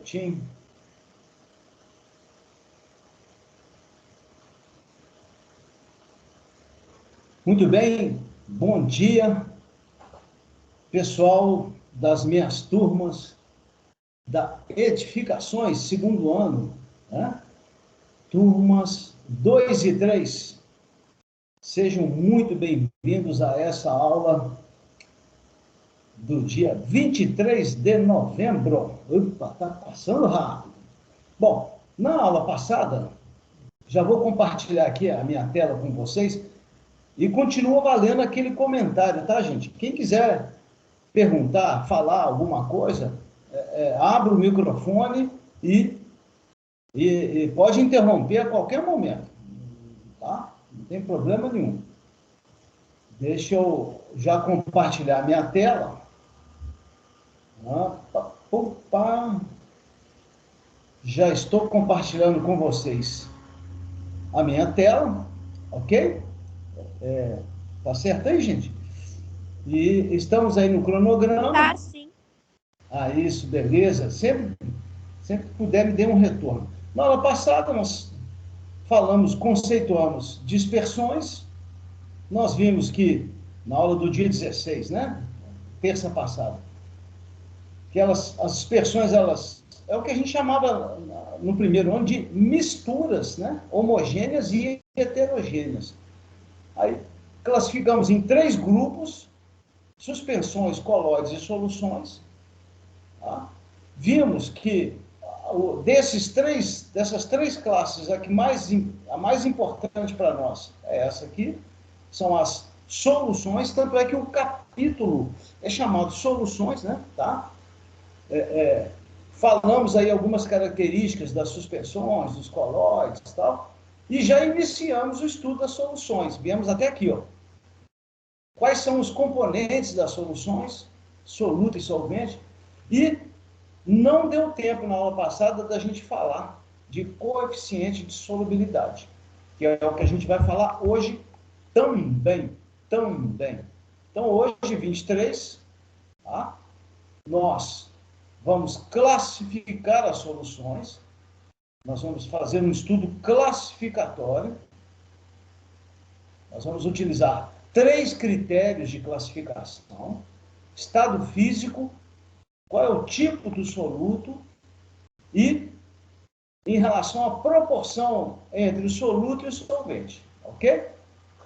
certinho. Muito bem, bom dia, pessoal das minhas turmas da Edificações, segundo ano, né? Turmas 2 e 3. Sejam muito bem-vindos a essa aula do dia 23 de novembro. Opa, tá passando rápido. Bom, na aula passada, já vou compartilhar aqui a minha tela com vocês e continua valendo aquele comentário, tá, gente? Quem quiser perguntar, falar alguma coisa, abre o microfone e pode interromper a qualquer momento, tá? Não tem problema nenhum. Deixa eu já compartilhar minha tela. Opa, já estou compartilhando com vocês a minha tela, ok? Tá certo aí, gente? E estamos aí no cronograma. Tá, sim. Isso, beleza. Sempre que puder, me dê um retorno. Na aula passada, nós conceituamos dispersões. Nós vimos que, na aula do dia 16, né? Terça passada, que as dispersões, é o que a gente chamava, no primeiro ano, de misturas, né? Homogêneas e heterogêneas. Aí, classificamos em 3 grupos: suspensões, colóides e soluções. Tá? Vimos que dessas três classes, a mais importante para nós é essa aqui, são as soluções, tanto é que o capítulo é chamado Soluções, né? Tá? Falamos aí algumas características das suspensões, dos colóides e tal, e já iniciamos o estudo das soluções. Viemos até aqui, ó. Quais são os componentes das soluções, soluto e solvente, e não deu tempo na aula passada da gente falar de coeficiente de solubilidade, que é o que a gente vai falar hoje também. Então, hoje, 23, tá? Nós vamos classificar as soluções, nós vamos fazer um estudo classificatório, nós vamos utilizar 3 critérios de classificação: estado físico, qual é o tipo do soluto e em relação à proporção entre o soluto e o solvente, ok?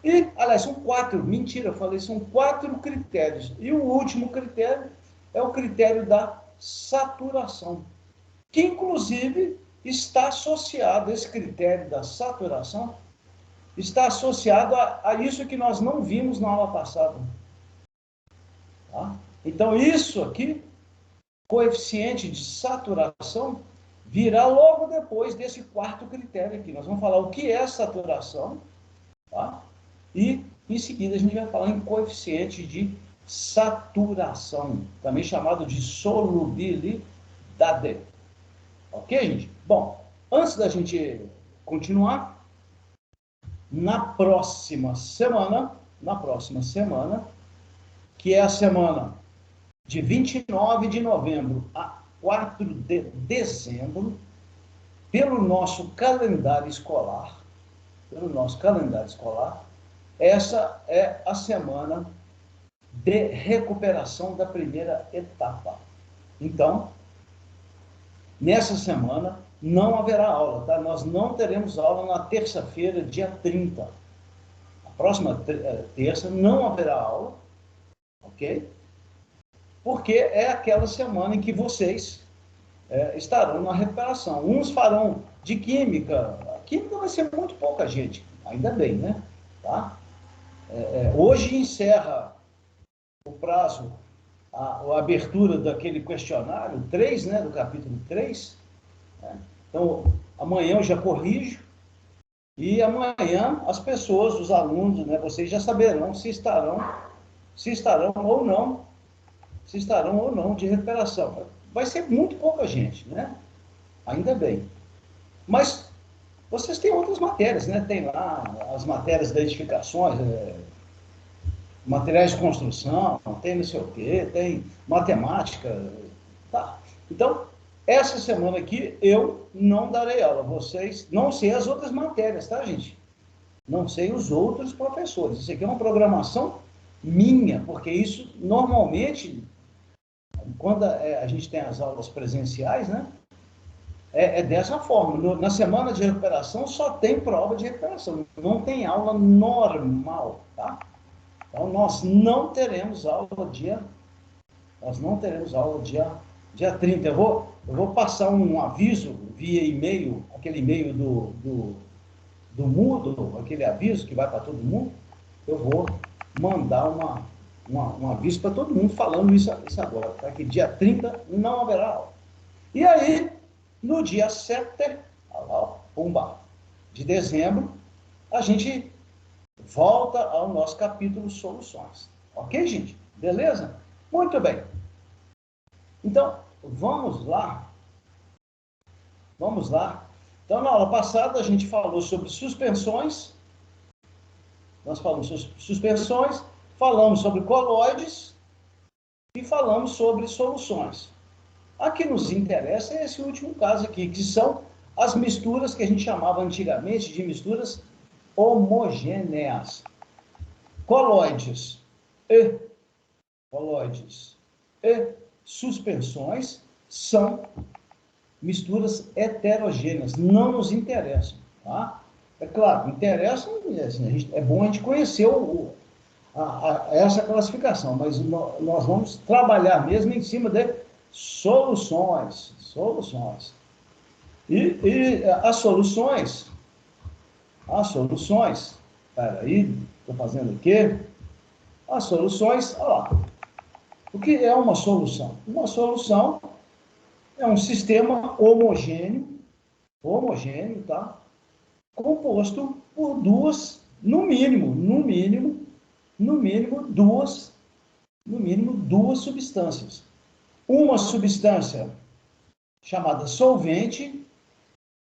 E, aliás, são 4, mentira, eu falei, são 4 critérios. E o último critério é o critério da saturação, que inclusive está associado, esse critério da saturação, está associado a isso que nós não vimos na aula passada. Tá? Então, isso aqui, coeficiente de saturação, virá logo depois desse 4º critério aqui. Nós vamos falar o que é saturação, tá? E, em seguida, a gente vai falar em coeficiente de saturação, também chamado de solubilidade. Ok, gente? Bom, antes da gente continuar, na próxima semana, que é a semana de 29 de novembro a 4 de dezembro, pelo nosso calendário escolar, essa é a semana de recuperação da primeira etapa. Então, nessa semana não haverá aula, tá? Nós não teremos aula na terça-feira, dia 30. A próxima terça não haverá aula, ok? Porque é aquela semana em que vocês estarão na recuperação. Uns farão de química. A química vai ser muito pouca gente, ainda bem, né? Tá? Hoje encerra o prazo, a abertura daquele questionário 3, né, do capítulo 3. Né? Então, amanhã eu já corrijo, e amanhã as pessoas, os alunos, né, vocês já saberão se estarão ou não de recuperação. Vai ser muito pouca gente, né? Ainda bem. Mas vocês têm outras matérias, né? Tem lá as matérias de edificações, materiais de construção, tem não sei o quê, tem matemática, tá? Então, Essa semana aqui eu não darei aula. Vocês, não sei as outras matérias, tá, gente? Não sei os outros professores. Isso aqui é uma programação minha, porque isso normalmente, quando a gente tem as aulas presenciais, né? É dessa forma. Na semana de recuperação só tem prova de recuperação, não tem aula normal, tá? Então nós não teremos aula dia 30. Eu vou passar um aviso via e-mail, aquele e-mail do Moodle, aquele aviso que vai para todo mundo. Eu vou mandar um aviso para todo mundo falando isso agora, tá? Que dia 30 não haverá aula. E aí, no dia 7, pumba, de dezembro, a gente volta ao nosso capítulo Soluções. Ok, gente? Beleza? Muito bem. Então, vamos lá. Vamos lá. Então, na aula passada, a gente falou sobre suspensões. Nós falamos sobre suspensões, falamos sobre coloides e falamos sobre soluções. A que nos interessa é esse último caso aqui, que são as misturas que a gente chamava antigamente de misturas homogêneas. Coloides e suspensões são misturas heterogêneas, não nos interessam, tá? É claro, interessam, é bom a gente conhecer essa classificação, mas nós vamos trabalhar mesmo em cima de soluções. E as soluções, peraí, estou fazendo aqui, as soluções, olha lá, o que é uma solução? Uma solução é um sistema homogêneo, tá? Composto por duas, no mínimo, duas substâncias. Uma substância chamada solvente.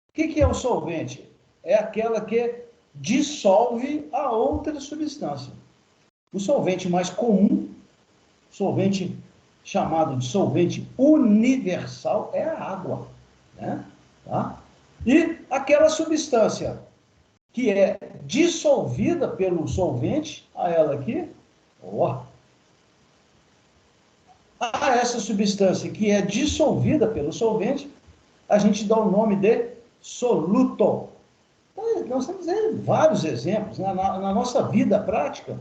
O que é o solvente? É aquela que dissolve a outra substância. O solvente mais comum, solvente chamado de solvente universal, é a água, né? Tá? E aquela substância que é dissolvida pelo solvente, a ela aqui, a essa substância que é dissolvida pelo solvente, a gente dá o nome de soluto. Então, nós temos vários exemplos, né? Na nossa vida prática,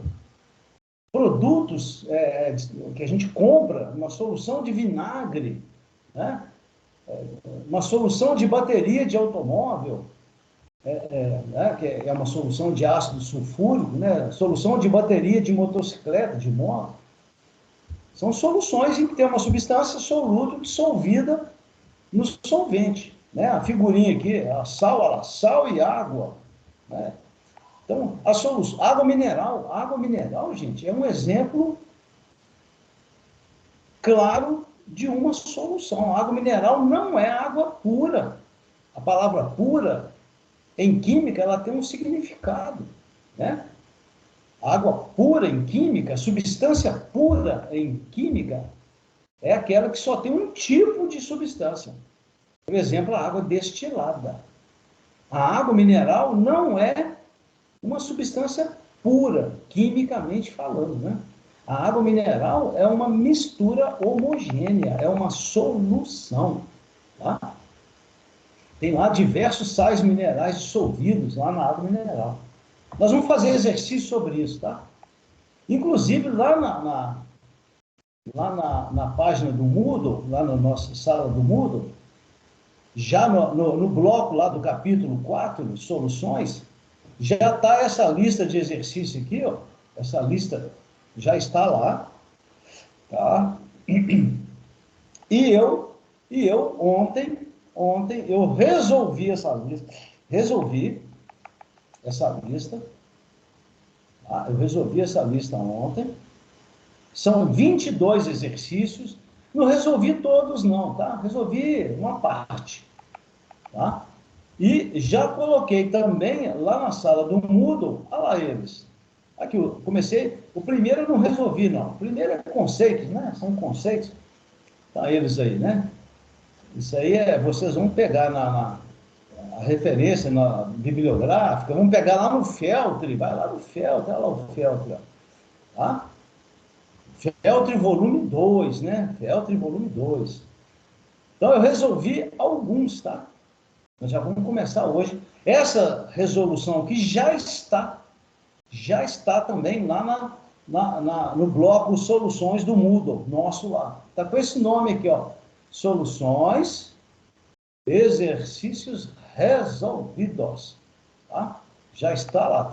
produtos que a gente compra, uma solução de vinagre, né? Uma solução de bateria de automóvel, né? Que é uma solução de ácido sulfúrico, né? Solução de bateria de motocicleta, de moto. São soluções em que tem uma substância soluto dissolvida no solvente, né? A figurinha aqui, sal e água, né? Então, a solução, água mineral, gente, é um exemplo claro de uma solução. A água mineral não é água pura. A palavra pura, em química, ela tem um significado, né? A água pura em química, substância pura em química, é aquela que só tem um tipo de substância. Por exemplo, a água destilada. A água mineral não é uma substância pura, quimicamente falando, né? A água mineral é uma mistura homogênea, é uma solução, tá? Tem lá diversos sais minerais dissolvidos lá na água mineral. Nós vamos fazer exercício sobre isso, tá? Inclusive, lá na página do Moodle, lá na nossa sala do Moodle, já no bloco lá do capítulo 4, soluções, já está essa lista de exercício aqui, ó. Essa lista já está lá, tá? E eu ontem eu resolvi essa lista, tá? Eu resolvi essa lista ontem. São 22 exercícios. Não resolvi todos não, tá? Resolvi uma parte, tá? E já coloquei também lá na sala do Moodle, olha lá eles. Aqui, eu comecei, o primeiro eu não resolvi não. O primeiro é conceitos, né? São conceitos. Tá eles aí, né? Isso aí vocês vão pegar a referência na bibliográfica, vamos pegar lá no Feltre, vai lá no Feltre, olha lá o Feltre, ó, tá? Feltre volume 2, né? Feltre volume 2. Então, eu resolvi alguns, tá? Nós já vamos começar hoje. Essa resolução aqui já está também lá no bloco Soluções do Moodle, nosso lá. Está com esse nome aqui, ó. Soluções, exercícios resolvidos. Tá? Já está lá.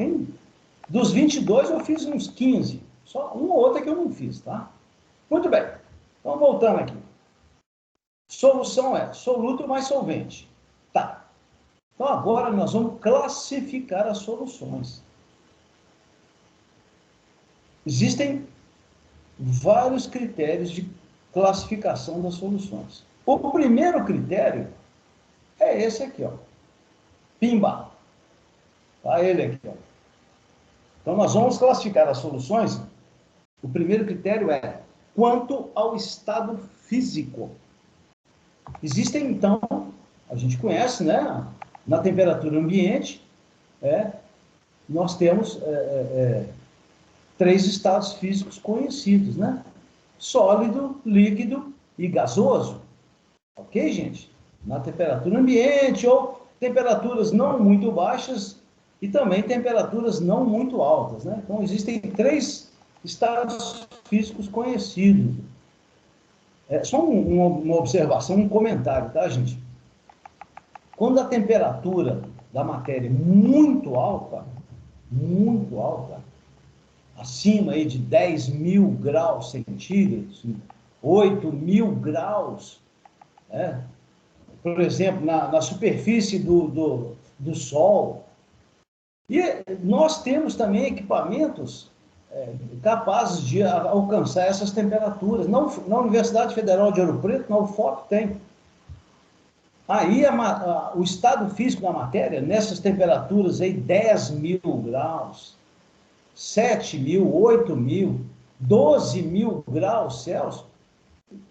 Dos 22 eu fiz uns 15. Só uma ou outra que eu não fiz, tá? Muito bem. Então, voltando aqui. Solução é soluto mais solvente. Tá. Então, agora nós vamos classificar as soluções. Existem vários critérios de classificação das soluções. O primeiro critério é esse aqui, ó. Pimba. Tá ele aqui, ó. Então, nós vamos classificar as soluções. O primeiro critério é quanto ao estado físico. Existem, então, a gente conhece, né? Na temperatura ambiente, nós temos 3 estados físicos conhecidos, né? Sólido, líquido e gasoso. Ok, gente? Na temperatura ambiente ou temperaturas não muito baixas e também temperaturas não muito altas, né? Então, existem 3 estados físicos conhecidos. Só uma observação, um comentário, tá, gente? Quando a temperatura da matéria é muito alta, acima aí de 10.000 graus centígrados, 8.000 graus, por exemplo, na superfície do Sol. E nós temos também equipamentos capazes de alcançar essas temperaturas. Na Universidade Federal de Ouro Preto, na UFOP, tem. Aí o estado físico da matéria, nessas temperaturas aí, 10.000 graus, 7.000, 8.000, 12.000 graus Celsius,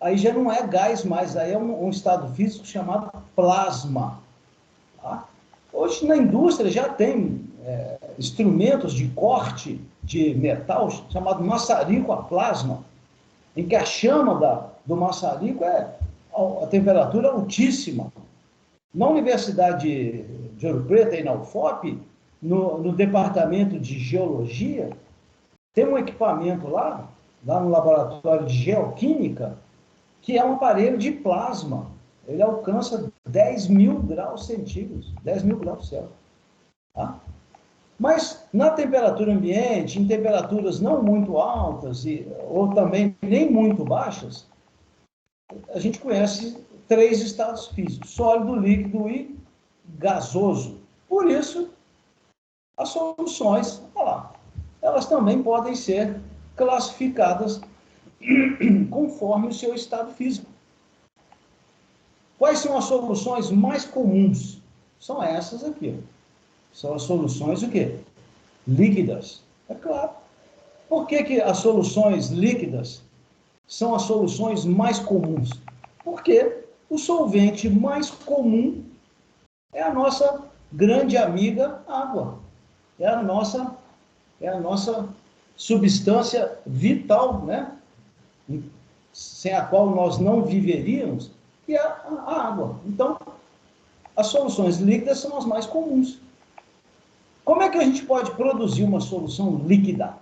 aí já não é gás mais, aí é um estado físico chamado plasma. Tá? Hoje na indústria já tem instrumentos de corte de metal chamado maçarico a plasma, em que a chama do maçarico a temperatura altíssima. Na Universidade de Ouro Preto, aí na UFOP, no departamento de geologia, tem um equipamento lá no laboratório de geoquímica, que é um aparelho de plasma. Ele alcança 10.000 graus centígrados, 10.000 graus Celsius. Tá? Mas na temperatura ambiente, em temperaturas não muito altas ou também nem muito baixas, a gente conhece 3 estados físicos: sólido, líquido e gasoso. Por isso, as soluções, elas também podem ser classificadas conforme o seu estado físico. Quais são as soluções mais comuns? São essas aqui. São as soluções o quê? Líquidas. É claro. Por que as soluções líquidas são as soluções mais comuns? Porque o solvente mais comum é a nossa grande amiga água. É a nossa substância vital, né? Sem a qual nós não viveríamos, que é a água. Então, as soluções líquidas são as mais comuns. Como é que a gente pode produzir uma solução líquida?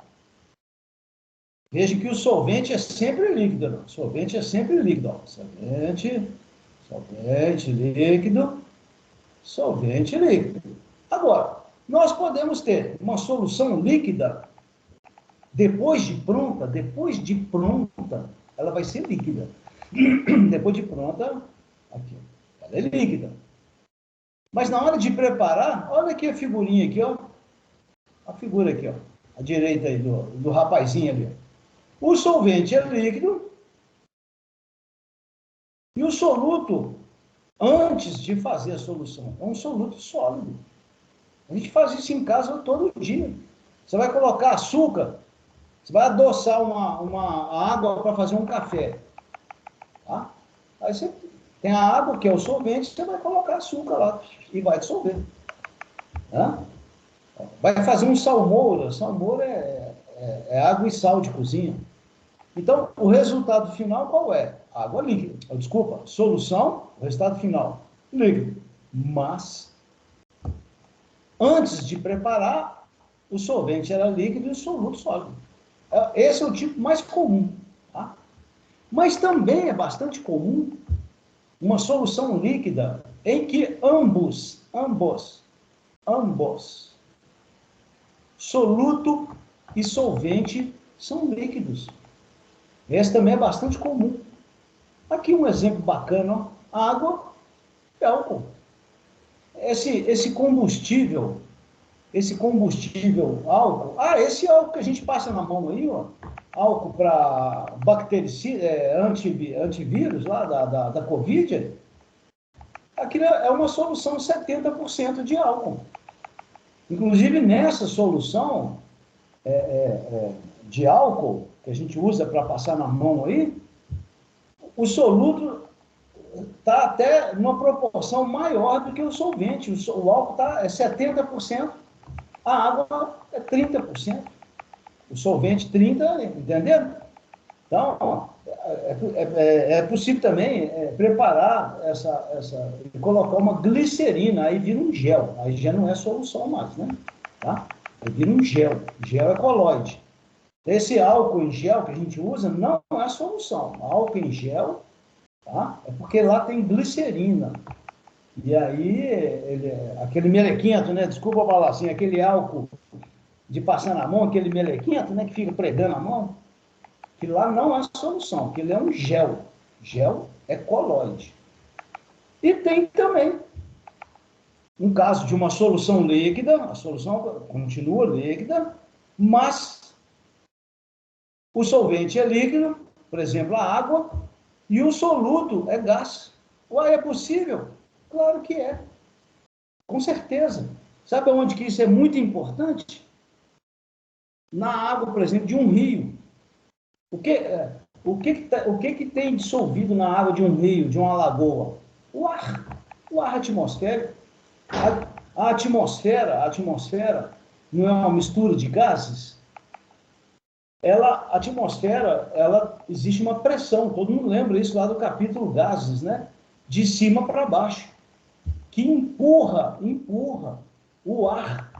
Veja que o solvente é sempre líquido. Não? O solvente é sempre líquido. Ó. Solvente líquido, solvente líquido. Agora, nós podemos ter uma solução líquida depois de pronta, ela vai ser líquida. Depois de pronta, aqui, ela é líquida. Mas na hora de preparar, olha aqui a figurinha aqui, ó. A figura aqui, ó. À direita aí do rapazinho ali. O solvente é líquido e o soluto, antes de fazer a solução, é um soluto sólido. A gente faz isso em casa todo dia. Você vai colocar açúcar, você vai adoçar uma água para fazer um café. Tá? Aí você Tem a água, que é o solvente, você vai colocar açúcar lá e vai dissolver. Tá? Vai fazer um salmoura. Salmoura é água e sal de cozinha. Então, o resultado final qual é? Água líquida. Desculpa, solução, o resultado final, líquido. Mas, antes de preparar, o solvente era líquido e o soluto sólido. Esse é o tipo mais comum. Tá? Mas também é bastante comum uma solução líquida em que ambos, soluto e solvente são líquidos. Esse também é bastante comum. Aqui um exemplo bacana, ó. Água e álcool. Esse combustível álcool, esse álcool que a gente passa na mão aí, ó, álcool para antivírus lá da Covid, aquilo é uma solução 70% de álcool. Inclusive, nessa solução de álcool, que a gente usa para passar na mão aí, o soluto está até numa proporção maior do que o solvente. O álcool é 70%, a água é 30%. O solvente 30%, entendeu? Então, é possível também preparar e colocar uma glicerina, aí vira um gel. Aí já não é solução mais, né? Tá? Aí vira um gel. Gel é colóide. Esse álcool em gel que a gente usa não é solução. Álcool em gel, tá? É porque lá tem glicerina. E aí, aquele melequento, né? Desculpa falar assim, aquele álcool de passar na mão, aquele melequento, né? Que fica pregando a mão. Que lá não é solução, que ele é um gel. Gel é colóide. E tem também um caso de uma solução líquida, a solução continua líquida, mas o solvente é líquido, por exemplo, a água, e o soluto é gás. Ué, é possível? Claro que é. Com certeza. Sabe onde que isso é muito importante? Na água, por exemplo, de um rio. O que tem dissolvido na água de um rio, de uma lagoa? O ar atmosférico. A atmosfera não é uma mistura de gases? A atmosfera, existe uma pressão, todo mundo lembra isso lá do capítulo gases, né? De cima para baixo, que empurra o ar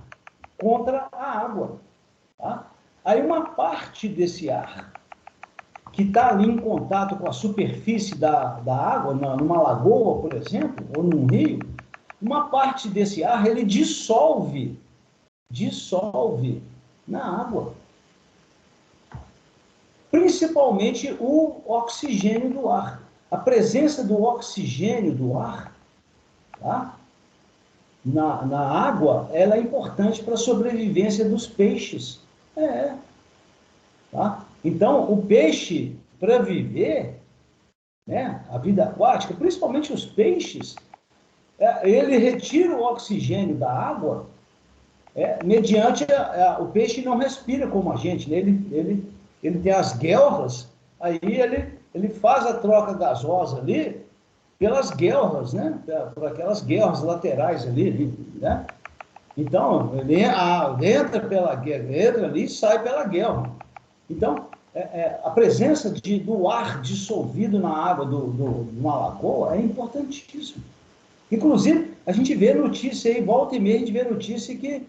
contra a água. Tá? Aí uma parte desse ar que está ali em contato com a superfície da água, numa lagoa, por exemplo, ou num rio, uma parte desse ar, ele dissolve na água. Principalmente o oxigênio do ar. A presença do oxigênio do ar, tá? na água, ela é importante para a sobrevivência dos peixes. Tá? Então, o peixe, para viver, né, a vida aquática, principalmente os peixes, ele retira o oxigênio da água, mediante o peixe não respira como a gente, né? Ele tem as guelras, aí ele faz a troca gasosa ali pelas guelras, né? Por aquelas guelras laterais ali, né? Então, ele entra ali e sai pela guelra. Então, a presença do ar dissolvido na água de uma lagoa é importantíssimo. Inclusive, a gente vê notícia aí, volta e meia, a gente vê notícia que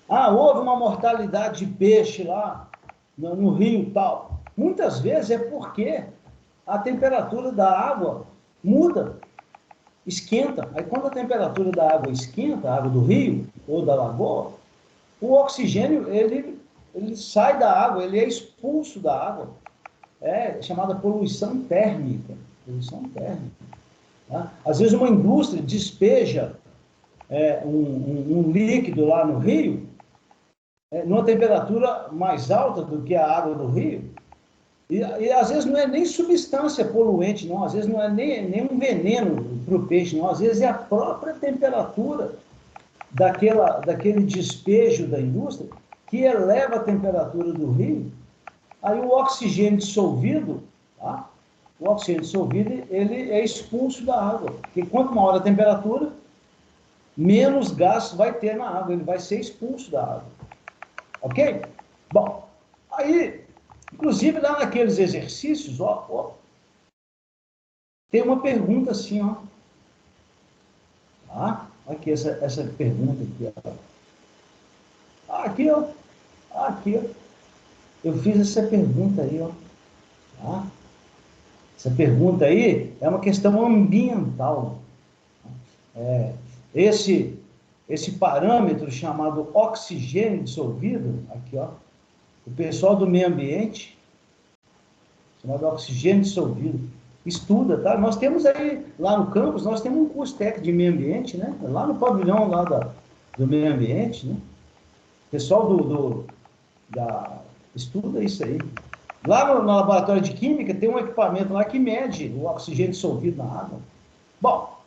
houve uma mortalidade de peixe lá no rio e tal. Muitas vezes é porque a temperatura da água muda, esquenta. Aí quando a temperatura da água esquenta, a água do rio ou da lagoa, o oxigênio, ele sai da água, ele é expulso da água. É chamada poluição térmica. Tá? Às vezes uma indústria despeja um líquido lá no rio, numa temperatura mais alta do que a água do rio, e às vezes não é nem substância poluente, não, às vezes não é nem um veneno para o peixe, não, às vezes é a própria temperatura daquele despejo da indústria que eleva a temperatura do rio, aí o oxigênio dissolvido, tá? o oxigênio dissolvido, ele é expulso da água. Porque quanto maior a temperatura, menos gás vai ter na água, ele vai ser expulso da água. Ok? Bom, aí, inclusive lá naqueles exercícios, tem uma pergunta assim, ó. Tá? Aqui, essa pergunta aqui, ó. Aqui, ó. Aqui, ó. Eu fiz essa pergunta aí, ó. Tá? Essa pergunta aí é uma questão ambiental. Esse parâmetro chamado oxigênio dissolvido, aqui, ó, o pessoal do meio ambiente, chamado oxigênio dissolvido, estuda, tá? Nós temos aí, lá no campus, nós temos um curso técnico de meio ambiente, né? Lá no pavilhão lá do meio ambiente, né? O pessoal estuda isso aí. Lá no laboratório de química tem um equipamento lá que mede o oxigênio dissolvido na água. Bom,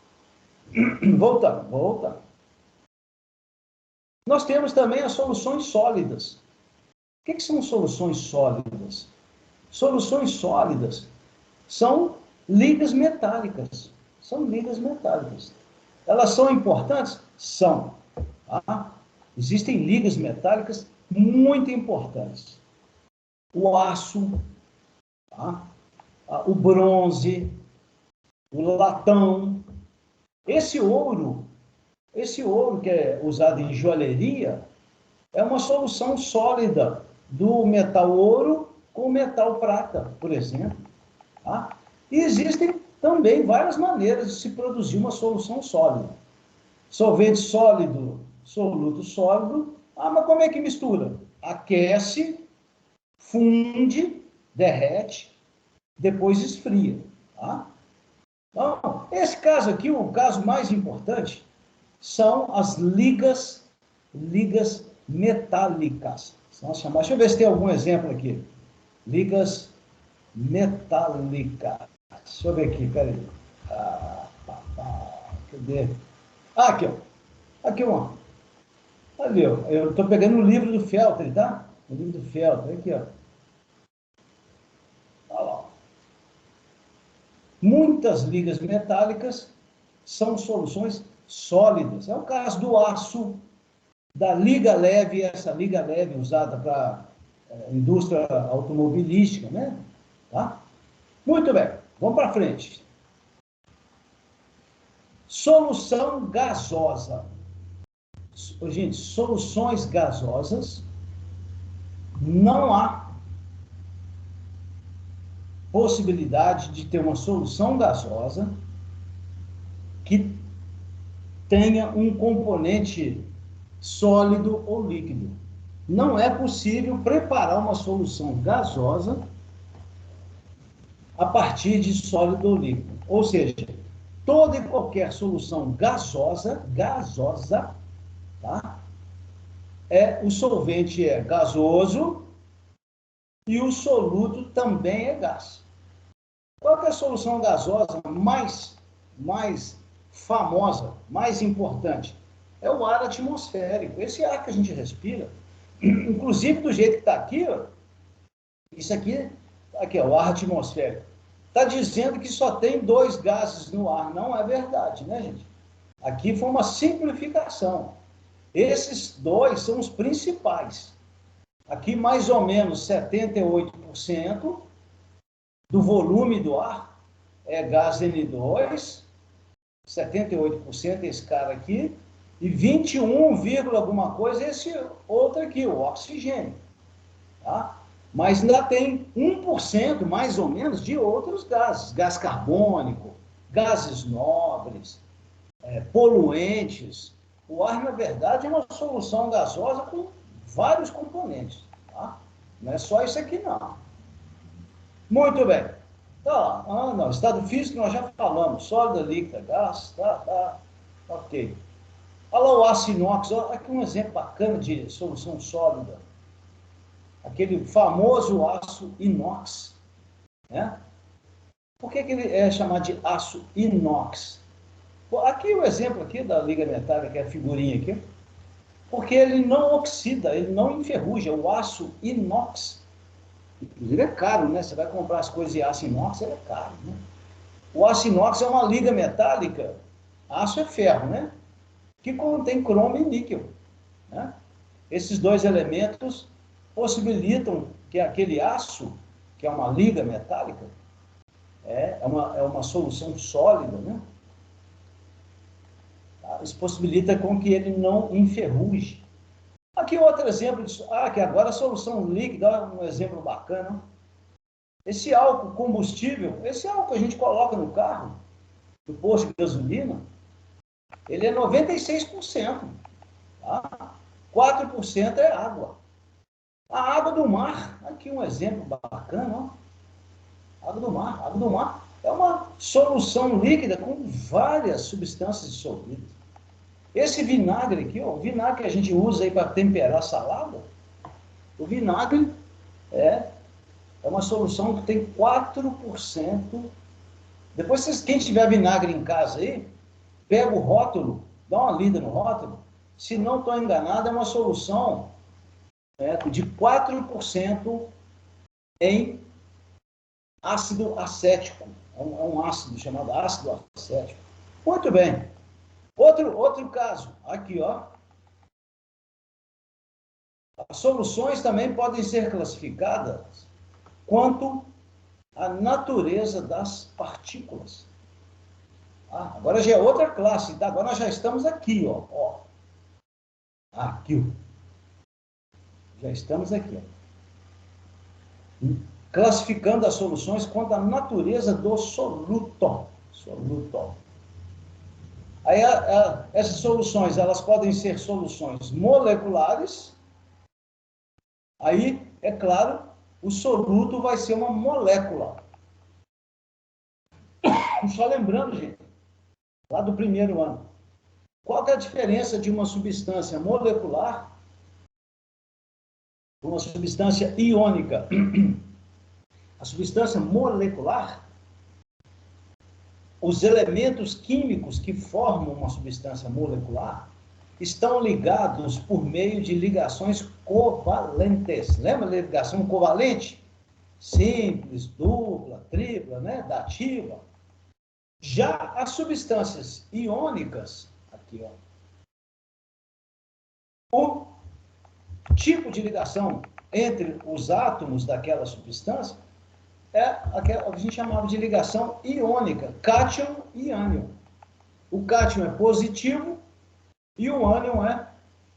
voltando. Nós temos também as soluções sólidas. O que são soluções sólidas? Soluções sólidas são ligas metálicas. São ligas metálicas. Elas são importantes? São. Tá? Existem ligas metálicas muito importantes. O aço, tá? O bronze, o latão. Esse ouro que é usado em joalheria, é uma solução sólida do metal ouro com o metal prata, por exemplo. Tá? E existem também várias maneiras de se produzir uma solução sólida. Solvente sólido, soluto sólido. Mas como é que mistura? Aquece, funde, derrete, depois esfria. Tá? Então, esse caso aqui, o caso mais importante, são as ligas metálicas. Deixa eu ver se tem algum exemplo aqui. Ligas metálicas. Deixa eu ver aqui, peraí. Cadê? Aqui, ó. Aqui, ó. Ali, ó. Eu estou pegando o livro do Feltri, tá? O livro do Feltri, aqui, ó. Olha lá. Muitas ligas metálicas são soluções sólidas. É o caso do aço, da liga leve, essa liga leve usada para indústria automobilística, né? Tá? Muito bem, vamos para frente. Solução gasosa. Gente, soluções gasosas, não há possibilidade de ter uma solução gasosa que tenha um componente sólido ou líquido. Não é possível preparar uma solução gasosa a partir de sólido ou líquido. Ou seja, toda e qualquer solução gasosa, tá? O solvente é gasoso e o soluto também é gás. Qual é a solução gasosa mais famosa, mais importante? É o ar atmosférico. Esse ar que a gente respira, inclusive do jeito que está aqui, ó, isso aqui é o ar atmosférico. Está dizendo que só tem 2 gases no ar. Não é verdade, né, gente? Aqui foi uma simplificação. Esses 2 são os principais. Aqui, mais ou menos 78% do volume do ar é gás N2, 78% esse cara aqui, e 21, alguma coisa esse outro aqui, o oxigênio. Tá? Mas ainda tem 1%, mais ou menos, de outros gases. Gás carbônico, gases nobres, poluentes. O ar, na verdade, é uma solução gasosa com vários componentes. Tá? Não é só isso aqui, não. Muito bem. Tá, não, estado físico nós já falamos. Sólida, líquida, gás, tá. Ok. Olha lá o aço inox. Olha aqui um exemplo bacana de solução sólida. Aquele famoso aço inox, né? Por que ele é chamado de aço inox? Aqui o exemplo aqui da liga metálica, que é a figurinha aqui, porque ele não oxida, ele não enferruja, o aço inox, Inclusive é caro, né? Você vai comprar as coisas de aço inox, é caro, né? O aço inox é uma liga metálica, aço é ferro, né? Que contém cromo e níquel, né? Esses dois elementos possibilitam que aquele aço, que é uma liga metálica, é uma solução sólida, né? Isso possibilita com que ele não enferruje. Aqui outro exemplo disso. Que agora a solução líquida, um exemplo bacana. Esse álcool combustível, esse álcool que a gente coloca no carro, no posto de gasolina, ele é 96%. Tá? 4% é água. A água do mar, aqui um exemplo bacana, ó. Água do mar. Água do mar é uma solução líquida com várias substâncias dissolvidas. Esse vinagre aqui, ó, o vinagre que a gente usa aí para temperar salada, o vinagre é uma solução que tem 4%. Depois, quem tiver vinagre em casa aí, pega o rótulo, dá uma lida no rótulo. Se não estou enganado, é uma solução de 4% em ácido acético. É um ácido chamado ácido acético. Muito bem. Outro caso, aqui, ó. As soluções também podem ser classificadas quanto à natureza das partículas. Agora já é outra classe, tá? Agora nós já estamos aqui, ó. Aqui, já estamos aqui, ó. Classificando as soluções quanto à natureza do soluto. Aí, essas soluções, elas podem ser soluções moleculares. Aí, é claro, o soluto vai ser uma molécula. Só lembrando, gente, lá do primeiro ano, qual que é a diferença de uma substância molecular para uma substância iônica? A substância molecular, os elementos químicos que formam uma substância molecular estão ligados por meio de ligações covalentes. Lembra da ligação covalente? Simples, dupla, tripla, né? Dativa. Já as substâncias iônicas, aqui, ó, o tipo de ligação entre os átomos daquela substância é aquela que a gente chamava de ligação iônica, cátion e ânion. O cátion é positivo e o ânion é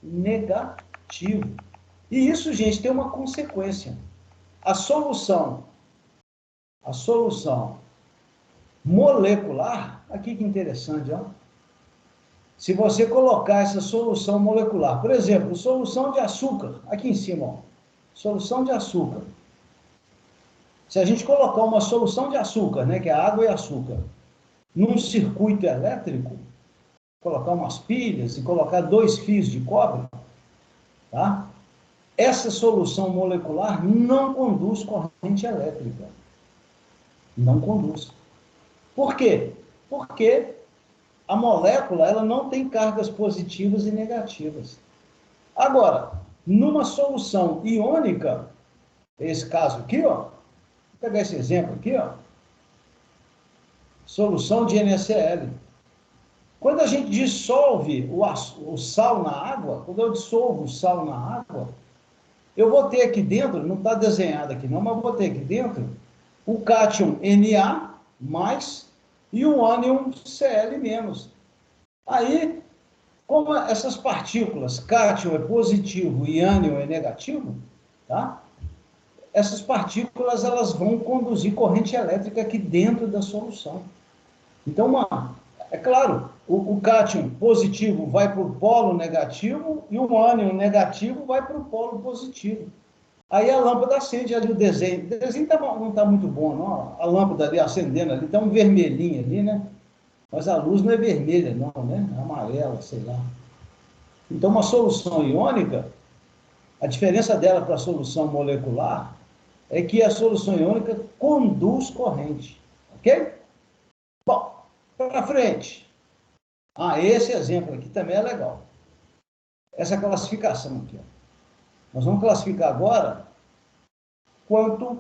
negativo. E isso, gente, tem uma consequência. A solução molecular, aqui que interessante, ó. Se você colocar essa solução molecular, por exemplo, solução de açúcar, aqui em cima, ó, solução de açúcar. Se a gente colocar uma solução de açúcar, né, que é água e açúcar, num circuito elétrico, colocar umas pilhas e colocar 2 fios de cobre, tá? Essa solução molecular não conduz corrente elétrica. Não conduz. Por quê? Porque a molécula ela não tem cargas positivas e negativas. Agora, numa solução iônica, esse caso aqui, ó, vou pegar esse exemplo aqui, ó, solução de NaCl. Quando a gente dissolve o sal na água, quando eu dissolvo o sal na água, eu vou ter aqui dentro, não está desenhado aqui não, mas vou ter aqui dentro o cátion Na mais e o ânion Cl menos. Aí, como essas partículas, cátion é positivo e ânion é negativo, tá? Essas partículas elas vão conduzir corrente elétrica aqui dentro da solução. Então, é claro, o cátion positivo vai para o polo negativo e o ânion negativo vai para o polo positivo. Aí a lâmpada acende ali o desenho. O desenho não está muito bom, não. A lâmpada ali acendendo ali, está um vermelhinho ali, né? Mas a luz não é vermelha, não, né? É amarela, sei lá. Então, uma solução iônica, a diferença dela para a solução molecular é que a solução iônica conduz corrente. Ok? Bom, para frente. Esse exemplo aqui também é legal. Essa classificação aqui. Ó. Nós vamos classificar agora quanto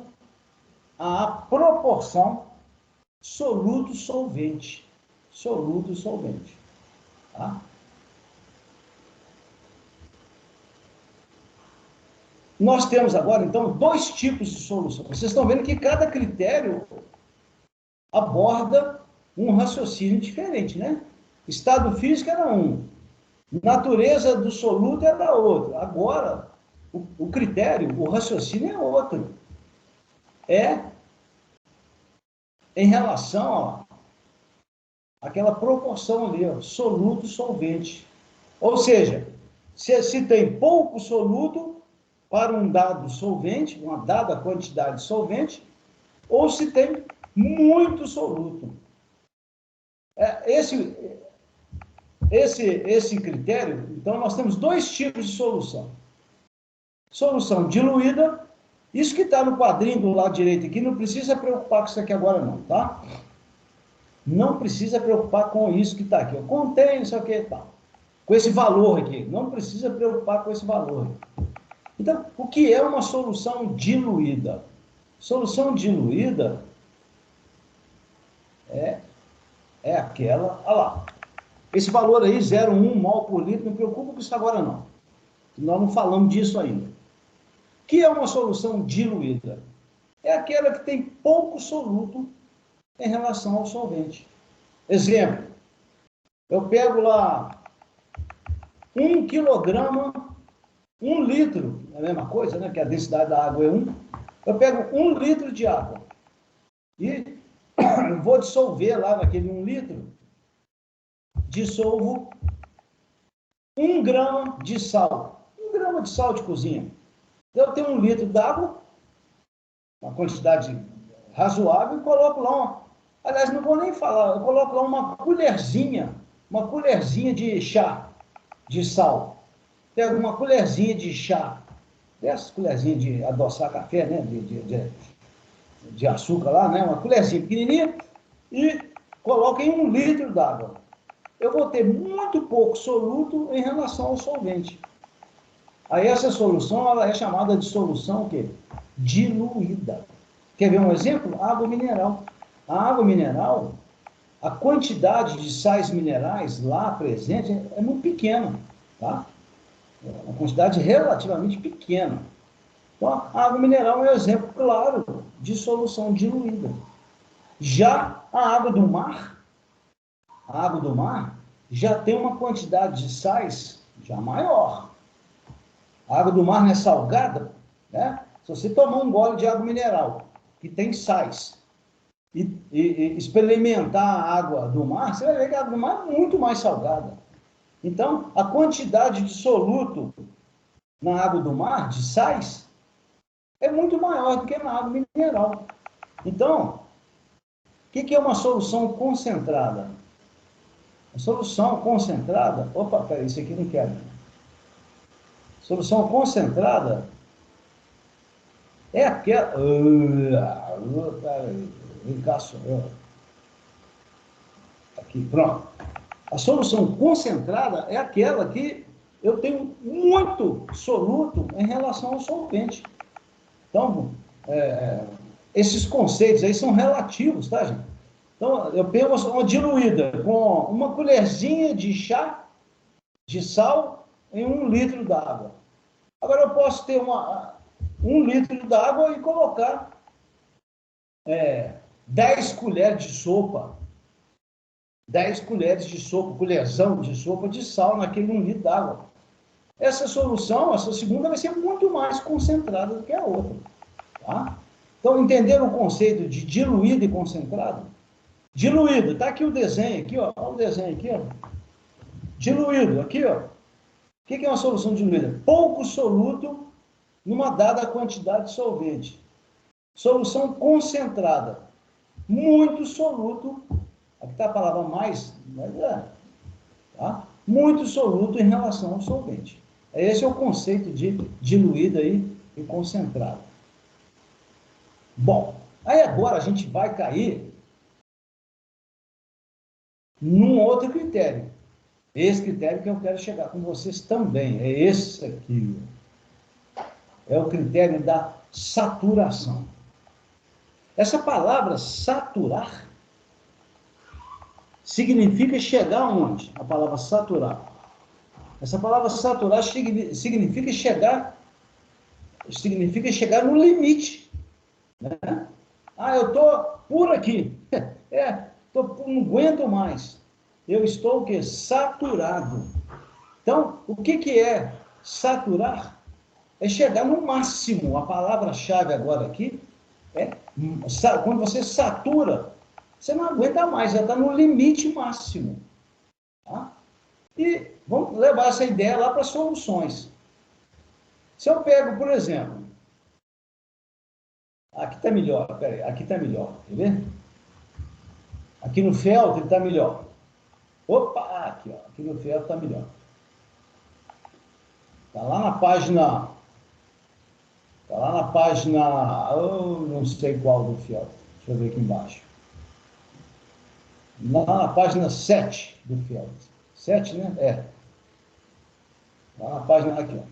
à proporção soluto-solvente. Soluto-solvente. Tá? Nós temos agora, então, dois tipos de solução. Vocês estão vendo que cada critério aborda um raciocínio diferente, né? Estado físico era um, natureza do soluto era outro. Agora, o critério, o raciocínio é outro. É em relação àquela proporção ali, ó, soluto-solvente. Ou seja, se tem pouco soluto para um dado solvente, uma dada quantidade de solvente, ou se tem muito soluto. Esse critério, então, nós temos dois tipos de solução. Solução diluída, isso que está no quadrinho do lado direito aqui, não precisa preocupar com isso aqui agora não, tá? Não precisa preocupar com isso que está aqui. Contém isso aqui, tá? Com esse valor aqui. Não precisa preocupar com esse valor. Então, o que é uma solução diluída? Solução diluída é aquela... Olha lá. Esse valor aí, 0,1 mol por litro, não preocupa com isso agora não. Nós não falamos disso ainda. O que é uma solução diluída? É aquela que tem pouco soluto em relação ao solvente. Exemplo, eu pego lá 1 quilograma, 1 litro, é a mesma coisa, né? Que a densidade da água é 1. Eu pego 1 litro de água e vou dissolver lá naquele 1 litro, dissolvo 1 grama de sal. 1 grama de sal de cozinha. Eu tenho 1 litro d'água, uma quantidade razoável, e coloco lá aliás, não vou nem falar, eu coloco lá uma colherzinha de chá de sal. Pego uma colherzinha de chá, dessas colherzinhas de adoçar café, né? De açúcar lá, né? Uma colherzinha pequenininha, e coloco em 1 litro d'água. Eu vou ter muito pouco soluto em relação ao solvente. Aí essa solução, ela é chamada de solução o quê? Diluída. Quer ver um exemplo? Água mineral. A água mineral, a quantidade de sais minerais lá presente é muito pequena, tá? É uma quantidade relativamente pequena. Então, a água mineral é um exemplo claro de solução diluída. Já a água do mar já tem uma quantidade de sais já maior. A água do mar não é salgada, né? Se você tomar um gole de água mineral que tem sais e experimentar a água do mar, você vai ver que a água do mar é muito mais salgada. Então, a quantidade de soluto na água do mar, de sais, é muito maior do que na água mineral. Então, o que é uma solução concentrada? A solução concentrada... Opa, peraí, isso aqui não quero. Solução concentrada é aquela... Aqui, pronto. A solução concentrada é aquela que eu tenho muito soluto em relação ao solvente. Então, esses conceitos aí são relativos, tá, gente? Então, eu pego uma diluída com uma colherzinha de chá de sal em 1 litro d'água. Agora, eu posso ter 1 litro d'água e colocar 10 colheres de sopa. 10 colheres de sopa, colherzão de sopa de sal naquele 1 litro d'água. Essa solução, essa segunda, vai ser muito mais concentrada do que a outra. Tá? Então, entenderam o conceito de diluído e concentrado? Diluído, está aqui o desenho, aqui, ó. Olha o desenho aqui, ó. Diluído, aqui, ó. O que é uma solução diluída? Pouco soluto numa dada quantidade de solvente. Solução concentrada. Muito soluto. Aqui está a palavra mais, mas tá? Muito soluto em relação ao solvente. Esse é o conceito de diluído aí e concentrado. Bom, aí agora a gente vai cair num outro critério. Esse critério que eu quero chegar com vocês também. É esse aqui. É o critério da saturação. Essa palavra saturar significa chegar aonde? A palavra saturar. Essa palavra saturar significa chegar no limite. Né? Ah, eu estou por aqui. Não aguento mais. Eu estou o quê? Saturado. Então, o que é saturar? É chegar no máximo. A palavra-chave agora aqui é quando você satura, você não aguenta mais, já está no limite máximo. Tá? E vamos levar essa ideia lá para soluções. Se eu pego, por exemplo, aqui está melhor, peraí, aqui está melhor, quer ver? Aqui no Feltri está melhor. Opa, aqui, ó, aqui no Feltri está melhor. Está lá na página, eu não sei qual do Feltri, deixa eu ver aqui embaixo. Lá na página 7 do Feltri. 7, né? É. Lá na página, aqui, ó.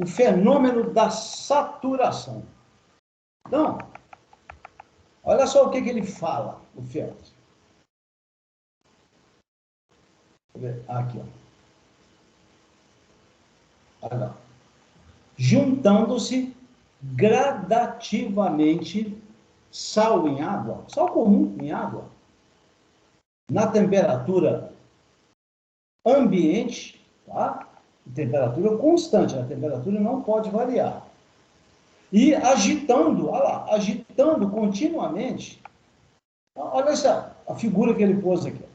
O fenômeno da saturação. Então, olha só o que ele fala, o Feltri. Aqui, ó. Olha. Juntando-se gradativamente sal em água, sal comum em água, na temperatura ambiente, tá? Temperatura constante, a temperatura não pode variar. E agitando, olha lá, agitando continuamente. Olha essa, a figura que ele pôs aqui.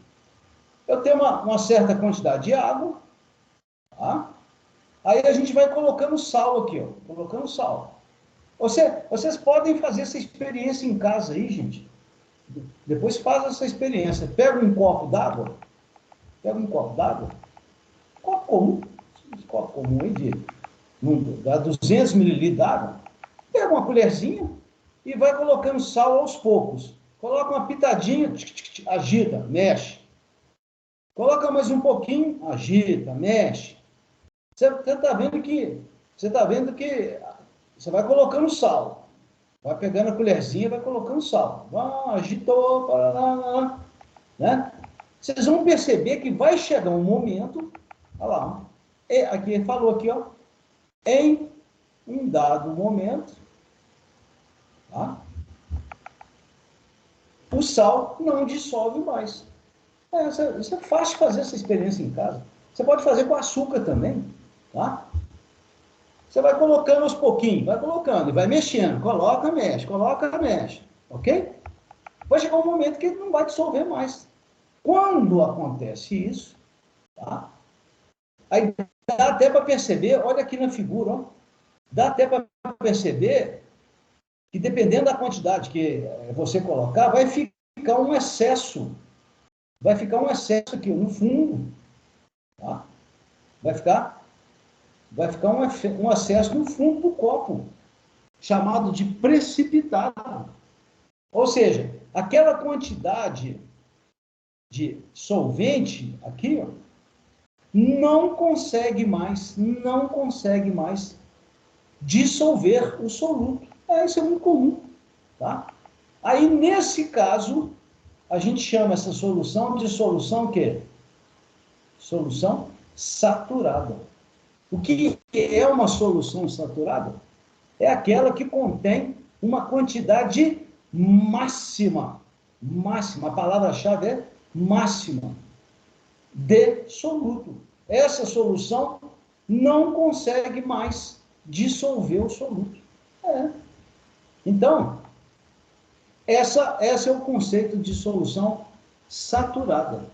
Eu tenho uma certa quantidade de água, tá? Aí a gente vai colocando sal aqui, ó, colocando sal. Vocês podem fazer essa experiência em casa aí, gente. Depois faz essa experiência. Pega um copo d'água, copo comum, esse copo comum aí dá 200 ml d'água, pega uma colherzinha e vai colocando sal aos poucos. Coloca uma pitadinha, agita, mexe. Coloca mais um pouquinho, agita, mexe. Você está vendo que você vai colocando sal. Vai pegando a colherzinha e vai colocando sal. Agitou, parará, né? Vocês vão perceber que vai chegar um momento, olha lá, aqui ele falou aqui, ó, em um dado momento, tá? O sal não dissolve mais. Isso é fácil fazer essa experiência em casa. Você pode fazer com açúcar também, tá? Você vai colocando aos pouquinhos, vai colocando e vai mexendo, coloca, mexe, ok? Vai chegar um momento que ele não vai dissolver mais. Quando acontece isso, tá? Aí dá até para perceber, olha aqui na figura, ó, dá até para perceber que dependendo da quantidade que você colocar, vai ficar um excesso aqui no fundo, tá? Vai ficar um excesso no fundo do copo, chamado de precipitado. Ou seja, aquela quantidade de solvente aqui, ó, não consegue mais dissolver o soluto. Isso é muito comum, tá? Aí, nesse caso, a gente chama essa solução de solução o quê? Solução saturada. O que é uma solução saturada? É aquela que contém uma quantidade máxima, a palavra-chave é máxima, de soluto. Essa solução não consegue mais dissolver o soluto. Então, esse é o conceito de solução saturada.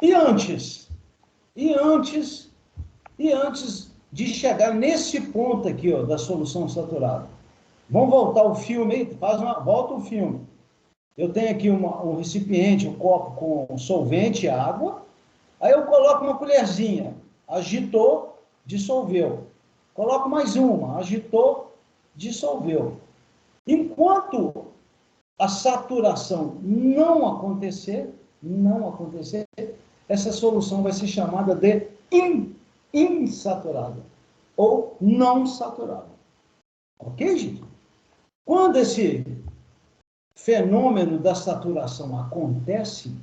E antes de chegar nesse ponto aqui, ó, da solução saturada, vamos voltar o filme aí, volta o filme. Eu tenho aqui um recipiente, um copo com solvente e água, aí eu coloco uma colherzinha, agitou, dissolveu. Coloco mais uma, agitou, dissolveu. Enquanto a saturação não acontecer, essa solução vai ser chamada de insaturada ou não saturada. Ok, gente? Quando esse fenômeno da saturação acontece,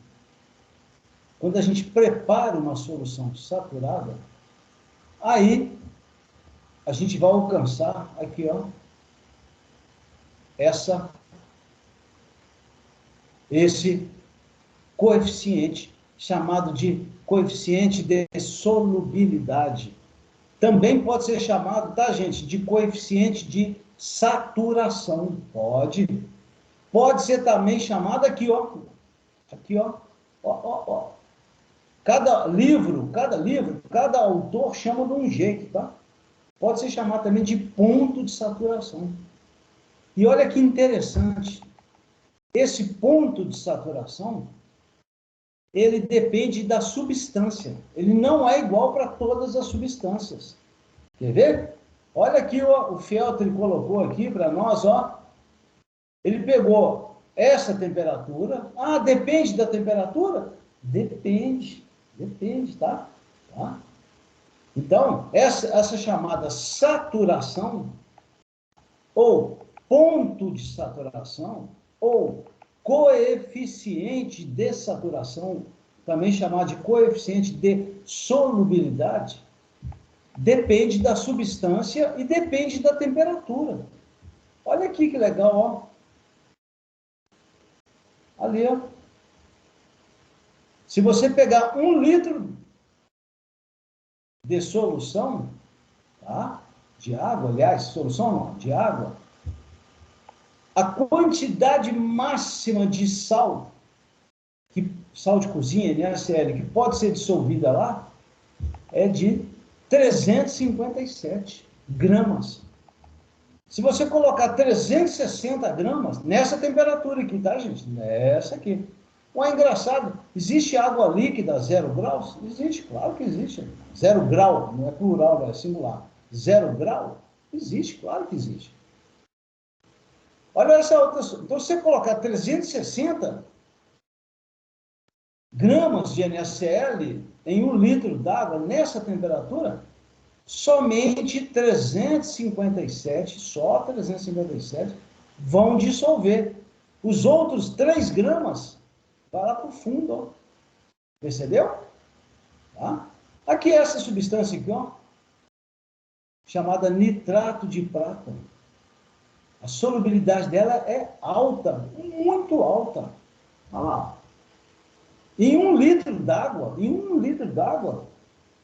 quando a gente prepara uma solução saturada, aí a gente vai alcançar aqui, ó, esse coeficiente chamado de coeficiente de solubilidade. Também pode ser chamado, tá, gente, de coeficiente de saturação. Pode ser também chamado aqui, ó. Aqui, ó. Ó. Cada livro, cada autor chama de um jeito, tá? Pode ser chamado também de ponto de saturação. E olha que interessante. Esse ponto de saturação, ele depende da substância. Ele não é igual para todas as substâncias. Quer ver? Olha aqui, ó, o Feltri colocou aqui para nós, ó. Ele pegou essa temperatura. Ah, depende da temperatura? Depende, tá? Então, essa chamada saturação, ou ponto de saturação, ou coeficiente de saturação, também chamado de coeficiente de solubilidade, depende da substância e depende da temperatura. Olha aqui que legal, ó. Ali, ó. Se você pegar 1 litro de solução, tá? De água, aliás, solução não, de água, a quantidade máxima de sal, sal de cozinha, NaCl, que pode ser dissolvida lá, é de 357 gramas. Se você colocar 360 gramas, nessa temperatura aqui, tá, gente? Nessa aqui. Ué, engraçado, existe água líquida a 0 graus? Existe, claro que existe. 0 grau, não é plural, é singular. 0 grau? Existe, claro que existe. Olha essa outra. Então, se você colocar 360 gramas de NaCl em 1 litro d'água, nessa temperatura, somente 357, só 357, vão dissolver. Os outros 3 gramas vai lá para o fundo, ó. Percebeu? Tá? Aqui essa substância aqui, ó, chamada nitrato de prata. A solubilidade dela é alta, muito alta. Olha lá. Em 1 litro d'água,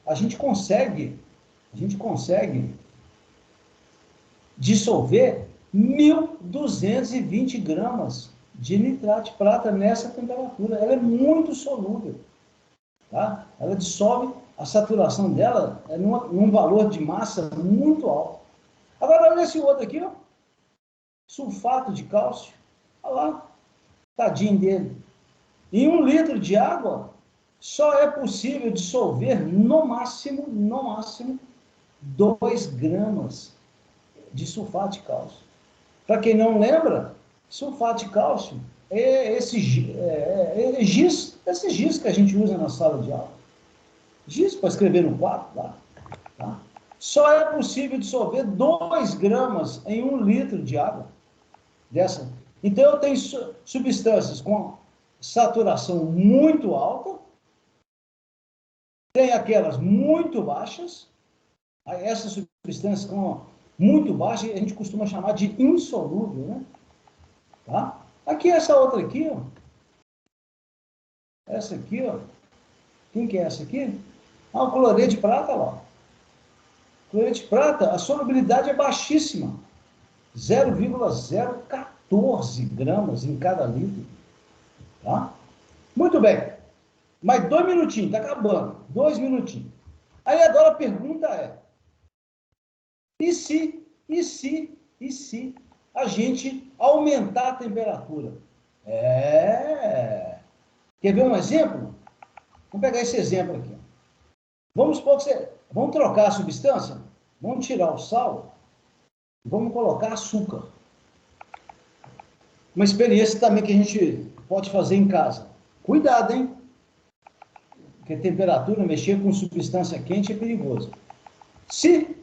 a gente consegue dissolver 1.220 gramas de nitrato de prata nessa temperatura. Ela é muito solúvel, tá? Ela dissolve, a saturação dela é num valor de massa muito alto. Agora, olha esse outro aqui, ó. Sulfato de cálcio. Olha lá, tadinho dele. Em 1 litro de água, só é possível dissolver, no máximo, 2 gramas de sulfato de cálcio. Para quem não lembra, sulfato de cálcio é esse giz que a gente usa na sala de aula. Giz para escrever no quadro, tá? Só é possível dissolver 2 gramas em 1 litro de água. Dessa. Então, eu tenho substâncias com saturação muito alta, tem aquelas muito baixas, essas substâncias com muito baixa, a gente costuma chamar de insolúvel, né? Tá? Aqui, essa outra aqui, ó. Essa aqui, ó. Quem que é essa aqui? Ah, o cloreto de prata, ó. Cloreto de prata, a solubilidade é baixíssima. 0,014 gramas em cada litro. Tá? Muito bem. Mais 2 minutinhos, está acabando. 2 minutinhos. Aí agora a pergunta é: e se a gente aumentar a temperatura? Quer ver um exemplo? Vamos pegar esse exemplo aqui. Vamos supor que vamos trocar a substância, vamos tirar o sal, vamos colocar açúcar. Uma experiência também que a gente pode fazer em casa. Cuidado, hein? Porque a temperatura, mexer com substância quente é perigoso. Se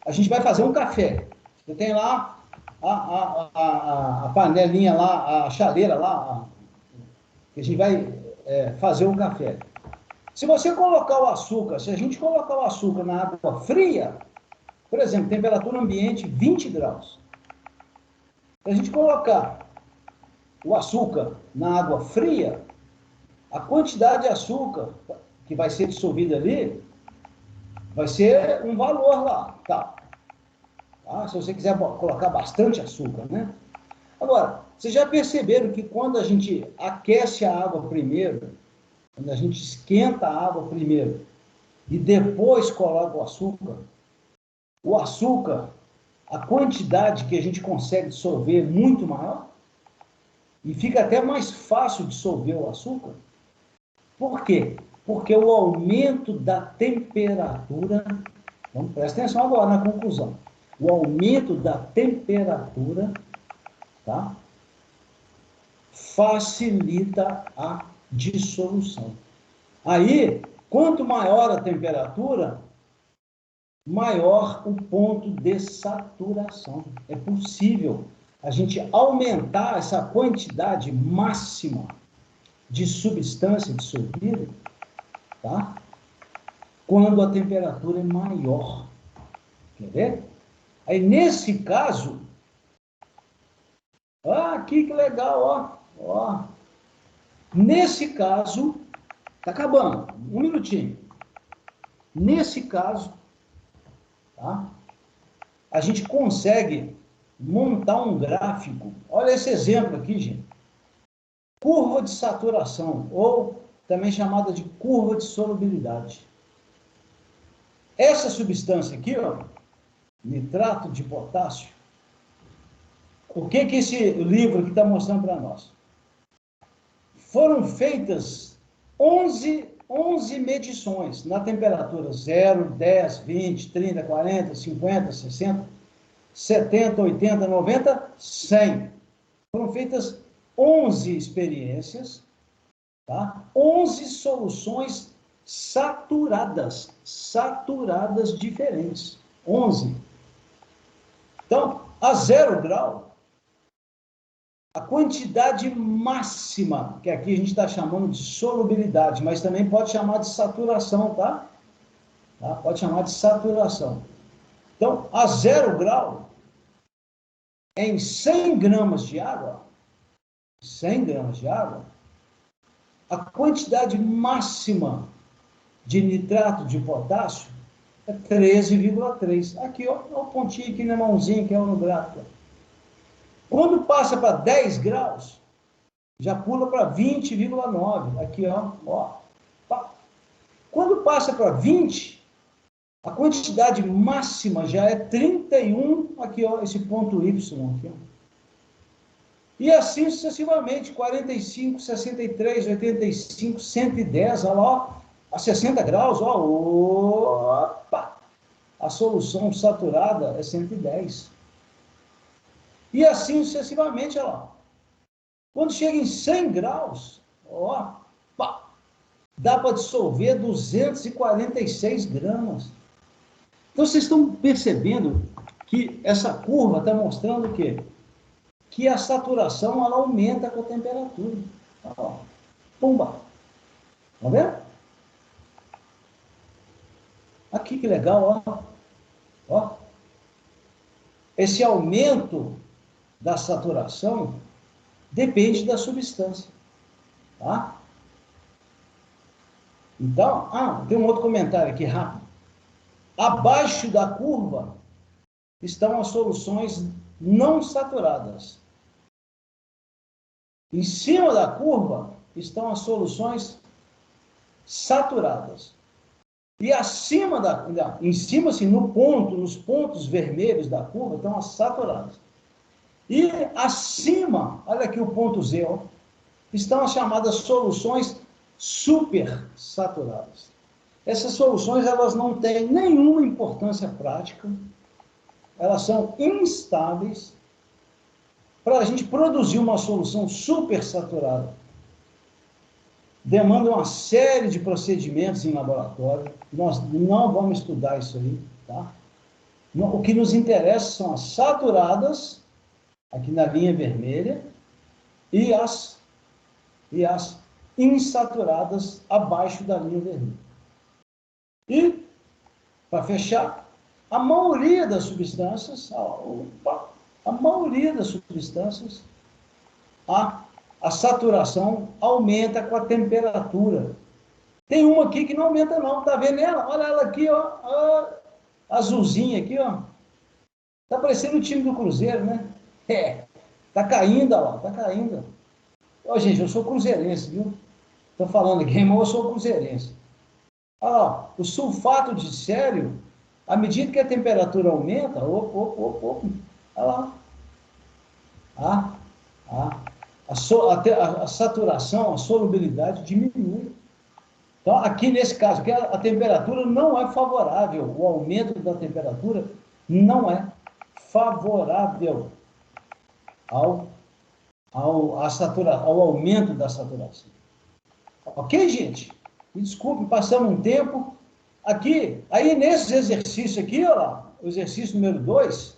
a gente vai fazer um café, você tem lá a panelinha lá, a chaleira lá, que a gente vai fazer o café. Se você colocar o açúcar, se a gente colocar o açúcar na água fria, por exemplo, temperatura ambiente 20 graus. Se a gente colocar o açúcar na água fria, a quantidade de açúcar que vai ser dissolvida ali vai ser um valor lá, tá? Se você quiser colocar bastante açúcar, né? Agora, vocês já perceberam que quando a gente aquece a água primeiro, quando a gente esquenta a água primeiro e depois coloca o açúcar, a quantidade que a gente consegue dissolver é muito maior e fica até mais fácil dissolver o açúcar. Por quê? Porque o aumento da temperatura, então presta atenção agora na conclusão, o aumento da temperatura, tá, facilita a dissolução. Aí, quanto maior a temperatura, maior o ponto de saturação. É possível a gente aumentar essa quantidade máxima de substância dissolvida, tá? Quando a temperatura é maior. Quer ver? Aí, nesse caso, aqui que legal, ó. Nesse caso, tá acabando, um minutinho. Nesse caso, tá? A gente consegue montar um gráfico. Olha esse exemplo aqui, gente. Curva de saturação, ou também chamada de curva de solubilidade. Essa substância aqui, ó, nitrato de potássio, o que esse livro aqui está mostrando para nós? Foram feitas 11 medições na temperatura 0, 10, 20, 30, 40, 50, 60, 70, 80, 90, 100. Foram feitas 11 experiências, tá? 11 soluções saturadas diferentes. 11. Então, a 0 grau, a quantidade máxima, que aqui a gente está chamando de solubilidade, mas também pode chamar de saturação, tá? Pode chamar de saturação. Então, a 0 grau, em 100 gramas de água, 100 gramas de água, a quantidade máxima de nitrato de potássio é 13,3. Aqui, ó, o pontinho aqui na mãozinha, que é o no gráfico. Quando passa para 10 graus, já pula para 20,9. Aqui, ó. Quando passa para 20, a quantidade máxima já é 31, aqui, ó, esse ponto Y aqui, ó. E assim sucessivamente, 45, 63, 85, 110, olha lá, a 60 graus, ó, opa, a solução saturada é 110. E assim sucessivamente, olha lá. Quando chega em 100 graus, ó, pá, dá para dissolver 246 gramas. Então, vocês estão percebendo que essa curva está mostrando o quê? Que a saturação, ela aumenta com a temperatura. Ó, pumba. Tá vendo? Aqui que legal, ó. Esse aumento da saturação depende da substância, tá? Então, tem um outro comentário aqui rápido. Abaixo da curva estão as soluções não saturadas. Em cima da curva estão as soluções saturadas. E acima em cima, assim, nos pontos vermelhos da curva estão as saturadas. E acima, olha aqui o ponto Z, ó, estão as chamadas soluções supersaturadas. Essas soluções, elas não têm nenhuma importância prática, elas são instáveis. Para a gente produzir uma solução supersaturada, demanda uma série de procedimentos em laboratório. Nós não vamos estudar isso aí, tá? O que nos interessa são as saturadas aqui na linha vermelha, e as insaturadas abaixo da linha vermelha. E, para fechar, a maioria das substâncias, a saturação aumenta com a temperatura. Tem uma aqui que não aumenta não, tá vendo ela? Olha ela aqui, ó, azulzinha aqui, ó. Tá parecendo o time do Cruzeiro, né? Tá caindo, ó, tá caindo. Ó, gente, eu sou cruzeirense, viu? Tô falando aqui, mas eu sou cruzeirense. Ó, o sulfato de sério, à medida que a temperatura aumenta, olha lá. A saturação, a solubilidade diminui. Então, aqui nesse caso, aqui a temperatura não é favorável, o aumento da temperatura não é favorável ao aumento da saturação. Ok, gente? Me desculpe, passamos um tempo. Aqui, aí nesses exercícios aqui, olha lá, o exercício número 2,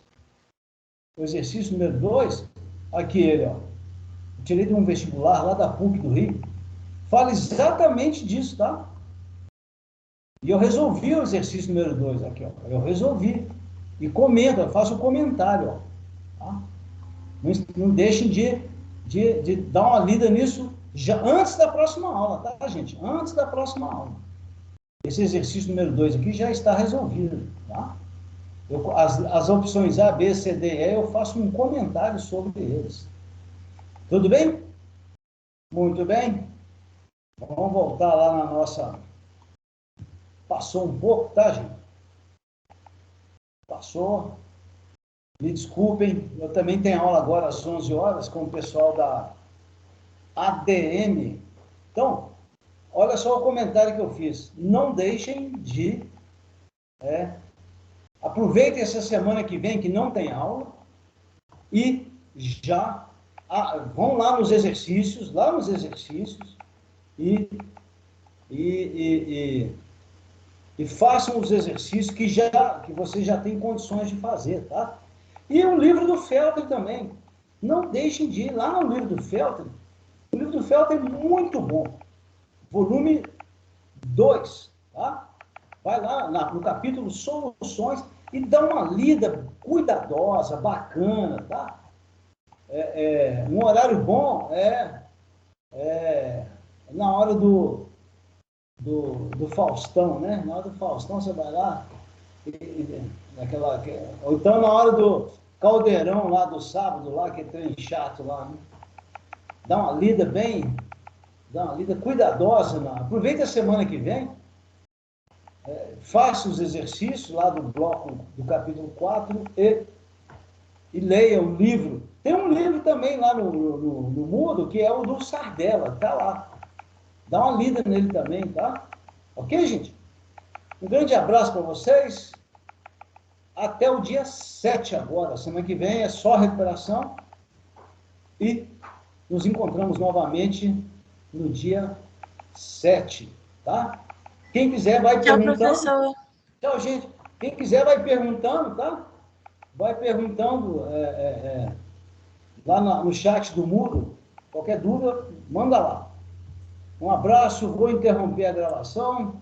aqui ele, ó, tirei de um vestibular lá da PUC do Rio, fala exatamente disso, tá? E eu resolvi o exercício número 2 aqui, ó, eu resolvi, e comento, eu faço um comentário, ó, tá? Não deixem de dar uma lida nisso já antes da próxima aula, tá, gente? Antes da próxima aula. Esse exercício número 2 aqui já está resolvido, tá? As opções A, B, C, D, E, eu faço um comentário sobre eles. Tudo bem? Muito bem. Vamos voltar lá na nossa... Passou um pouco, tá, gente? Passou. Me desculpem, eu também tenho aula agora às 11 horas com o pessoal da ADM. Então, olha só o comentário que eu fiz. Não deixem de... aproveitem essa semana que vem, que não tem aula, e já vão lá nos exercícios, e façam os exercícios que você já tem condições de fazer, tá? E o livro do Felten também. Não deixem de ir lá no livro do Felten. O livro do Felten é muito bom. Volume 2, tá? Vai lá no capítulo Soluções e dá uma lida cuidadosa, bacana, tá? Um horário bom na hora do Faustão, né? Na hora do Faustão você vai lá, ou então na hora do Caldeirão lá do sábado, lá, que é trem chato lá, né? Dá uma lida cuidadosa, aproveita a semana que vem, faça os exercícios lá do bloco do capítulo 4 e leia o livro. Tem um livro também lá no Moodle, que é o do Sardella, tá lá. Dá uma lida nele também, tá? Ok, gente? Um grande abraço para vocês. Até o dia 7 agora. Semana que vem é só recuperação. E nos encontramos novamente no dia 7, tá? Quem quiser vai perguntando. Tchau, professor. Tchau, gente. Quem quiser vai perguntando, tá? Vai perguntando lá no chat do Moodle. Qualquer dúvida, manda lá. Um abraço, vou interromper a gravação.